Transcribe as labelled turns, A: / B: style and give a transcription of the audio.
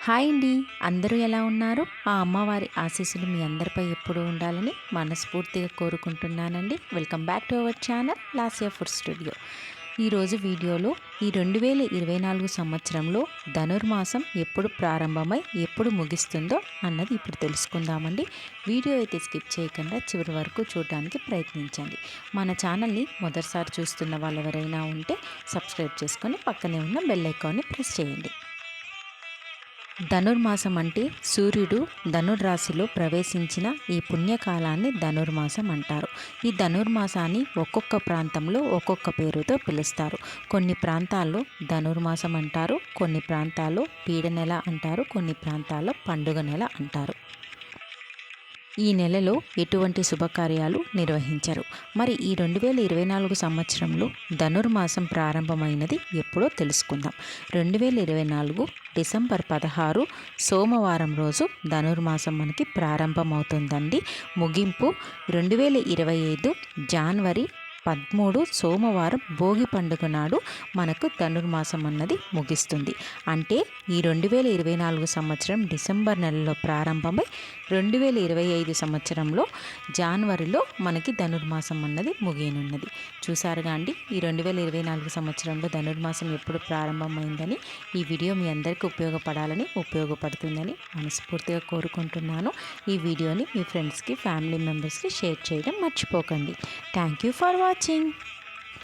A: Hi అండి. అందరూ ఎలా ఉన్నారు? ఆ అమ్మవారి ఆశీస్సులు మీ అందరిపై ఎప్పుడూ ఉండాలని మనస్ఫూర్తిగా కోరుకుంటున్నానండి. Welcome back to our channel Lasya food studio. ఈరోజు వీడియోలో ఈ 2024 సంవత్సరంలో ధనుర్మాసం ఎప్పుడు ప్రారంభమై ఎప్పుడు ముగిస్తుందో అన్నది ఇప్పుడు తెలుసుకుందామండి. వీడియో అయితే స్కిప్ చేయకుండా చివరి వరకు చూడడానికి ప్రయత్నించండి. మన ఛానల్ని మొదటిసారి చూస్తున్న వాళ్ళు ఎవరైనా ఉంటే సబ్స్క్రైబ్ చేసుకొని పక్కనే ఉన్న బెల్ ఐకాన్ని ప్రెస్ చేయండి. ధనుర్మాసం అంటే సూర్యుడు ధనుర్రాశిలో ప్రవేశించిన ఈ పుణ్యకాలాన్ని ధనుర్మాసం అంటారు. ఈ ధనుర్మాసాన్ని ఒక్కొక్క ప్రాంతంలో ఒక్కొక్క పేరుతో పిలుస్తారు. కొన్ని ప్రాంతాల్లో ధనుర్మాసం అంటారు, కొన్ని ప్రాంతాల్లో పీడ నెల అంటారు, కొన్ని ప్రాంతాల్లో పండుగ నెల అంటారు. ఈ నెలలో ఎటువంటి శుభకార్యాలు నిర్వహించరు. మరి ఈ 2024 సంవత్సరంలో ధనుర్మాసం ప్రారంభమైనది ఎప్పుడో తెలుసుకుందాం. 2024 డిసెంబర్ 16 సోమవారం రోజు ధనుర్మాసం మనకి ప్రారంభమవుతుందండి. ముగింపు 2025 జనవరి 13 సోమవారం భోగి పండుగ నాడు మనకు ధనుర్మాసం అన్నది ముగిస్తుంది. అంటే ఈ 2024 సంవత్సరం డిసెంబర్ నెలలో ప్రారంభమై 2025 సంవత్సరంలో జనవరిలో మనకి ధనుర్మాసం అన్నది ముగియనున్నది. చూసారుగా అండి, ఈ 2024 సంవత్సరంలో ధనుర్మాసం ఎప్పుడు ప్రారంభమైందని. ఈ వీడియో మీ అందరికీ ఉపయోగపడుతుందని మనస్ఫూర్తిగా కోరుకుంటున్నాను. ఈ వీడియోని మీ ఫ్రెండ్స్కి, ఫ్యామిలీ మెంబర్స్కి షేర్ చేయడం మర్చిపోకండి. Thank you for watching.